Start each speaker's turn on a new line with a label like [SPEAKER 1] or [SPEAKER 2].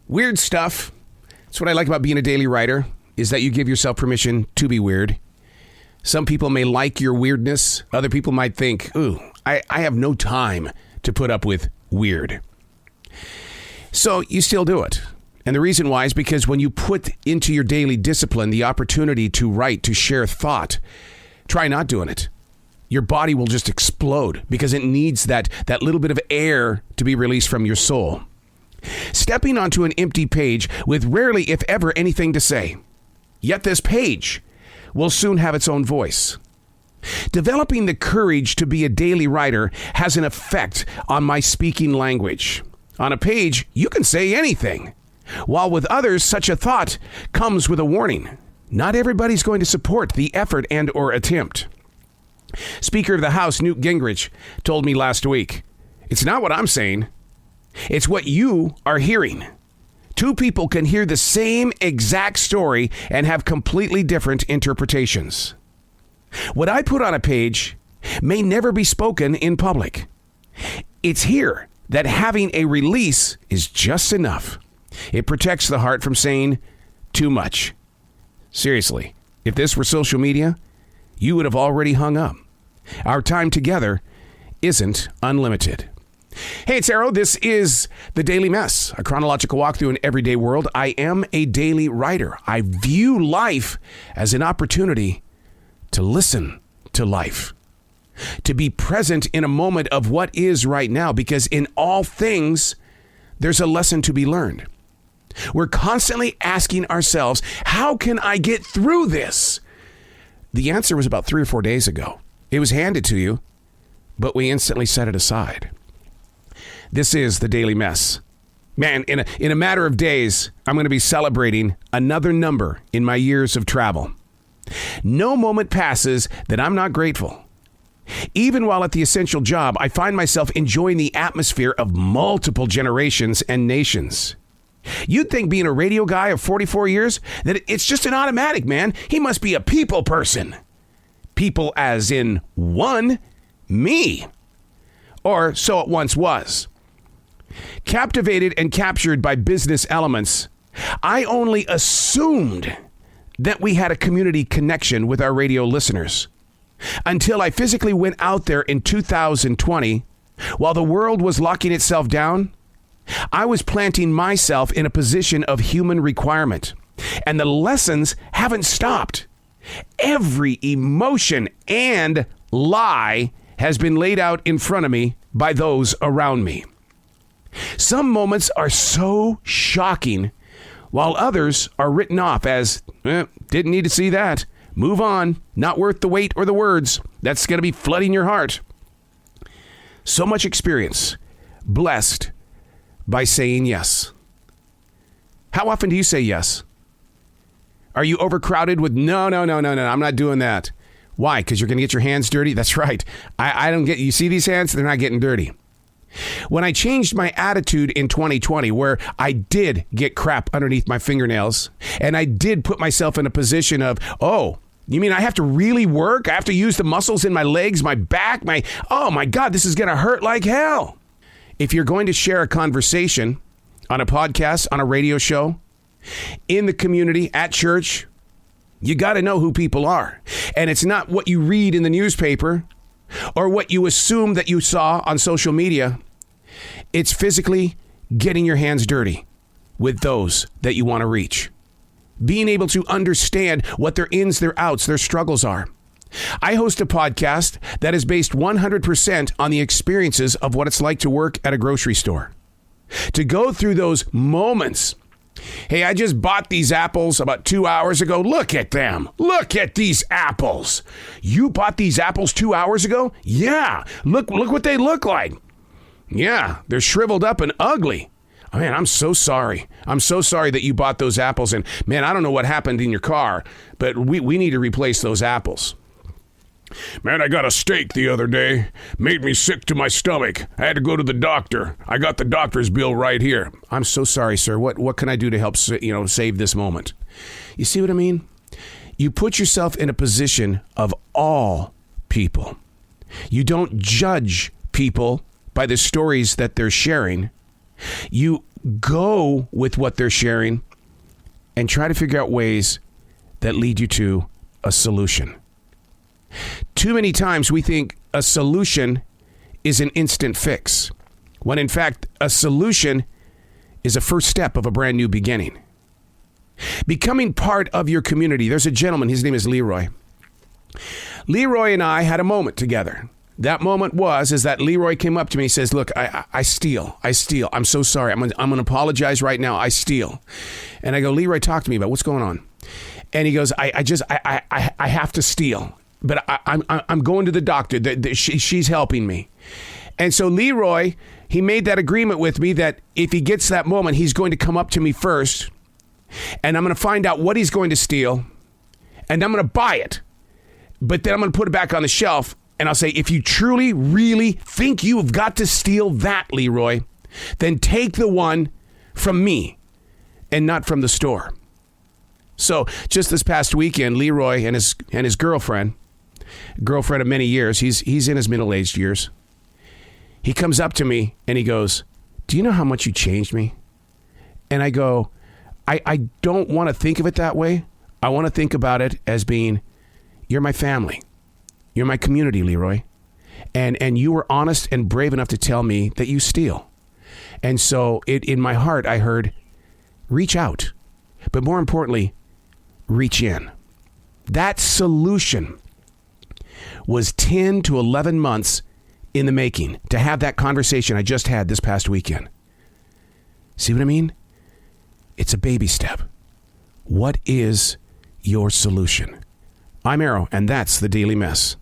[SPEAKER 1] Weird stuff. That's what I like about being a daily writer, is that you give yourself permission to be weird. Some people may like your weirdness. Other people might think, ooh, I have no time to put up with weird. So you still do it. And the reason why is because when you put into your daily discipline the opportunity to write, to share thought, try not doing it. Your body will just explode because it needs that little bit of air to be released from your soul. Stepping onto an empty page with rarely, if ever, anything to say. Yet this page will soon have its own voice. Developing the courage to be a daily writer has an effect on my speaking language. On a page, you can say anything. While with others, such a thought comes with a warning. Not everybody's going to support the effort and or attempt. Speaker of the House, Newt Gingrich, told me last week, it's not what I'm saying. It's what you are hearing. Two people can hear the same exact story and have completely different interpretations. What I put on a page may never be spoken in public. It's here that having a release is just enough. It protects the heart from saying too much. Seriously, if this were social media, you would have already hung up. Our time together isn't unlimited. Hey, it's Arrow. This is The Daily Mess, a chronological walk through an everyday world. I am a daily writer. I view life as an opportunity to listen to life, to be present in a moment of what is right now, because in all things, there's a lesson to be learned. We're constantly asking ourselves, how can I get through this? The answer was about 3 or 4 days ago. It was handed to you, but we instantly set it aside. This is The Daily Mess. Man, in a matter of days, I'm going to be celebrating another number in my years of travel. No moment passes that I'm not grateful. Even while at the essential job, I find myself enjoying the atmosphere of multiple generations and nations. You'd think being a radio guy of 44 years that it's just an automatic, man. He must be a people person. People as in one, me. Or so it once was. Captivated and captured by business elements, I only assumed that we had a community connection with our radio listeners until I physically went out there in 2020 while the world was locking itself down. I was planting myself in a position of human requirement, and the lessons haven't stopped. Every emotion and lie has been laid out in front of me by those around me. Some moments are so shocking, while others are written off as, didn't need to see that. Move on. Not worth the wait or the words. That's going to be flooding your heart. So much experience. Blessed by saying yes. How often do you say yes? Are you overcrowded with no, I'm not doing that. Why? Because you're going to get your hands dirty? That's right. I don't get, you see these hands? They're not getting dirty. When I changed my attitude in 2020, where I did get crap underneath my fingernails, and I did put myself in a position of, oh, you mean I have to really work? I have to use the muscles in my legs, my back, oh my God, this is going to hurt like hell. If you're going to share a conversation on a podcast, on a radio show, in the community, at church, you got to know who people are. And it's not what you read in the newspaper or what you assume that you saw on social media. It's physically getting your hands dirty with those that you want to reach. Being able to understand what their ins, their outs, their struggles are. I host a podcast that is based 100% on the experiences of what it's like to work at a grocery store. To go through those moments. Hey, I just bought these apples about 2 hours ago. Look at them. Look at these apples. You bought these apples 2 hours ago? Yeah. Look what they look like. Yeah, they're shriveled up and ugly. Oh, man, I'm so sorry. I'm so sorry that you bought those apples. And man, I don't know what happened in your car, but we need to replace those apples. Man, I got a steak the other day. Made me sick to my stomach. I had to go to the doctor. I got the doctor's bill right here. I'm so sorry, sir. What can I do to help, save this moment? You see what I mean? You put yourself in a position of all people. You don't judge people by the stories that they're sharing. You go with what they're sharing and try to figure out ways that lead you to a solution. Too many times we think a solution is an instant fix, when in fact a solution is a first step of a brand new beginning. Becoming part of your community. There's a gentleman, his name is Leroy. Leroy and I had a moment together. That moment is that Leroy came up to me and says, look, I steal. I'm so sorry. I'm going to apologize right now. I steal. And I go, Leroy, talk to me about what's going on. And he goes, I have to steal, but I'm going to the doctor. She's helping me. And so Leroy, he made that agreement with me that if he gets that moment, he's going to come up to me first, and I'm going to find out what he's going to steal, and I'm going to buy it. But then I'm going to put it back on the shelf, and I'll say, if you truly, really think you have got to steal that, Leroy, then take the one from me and not from the store. So just this past weekend, Leroy and his girlfriend of many years, he's in his middle-aged years. He comes up to me and he goes, do you know how much you changed me? And I go, I don't want to think of it that way. I want to think about it as being, you're my family. You're my community, Leroy. And you were honest and brave enough to tell me that you steal. And so in my heart, I heard, reach out. But more importantly, reach in. That solution was 10 to 11 months in the making to have that conversation I just had this past weekend. See what I mean? It's a baby step. What is your solution? I'm Arrow, and that's the Daily Mess.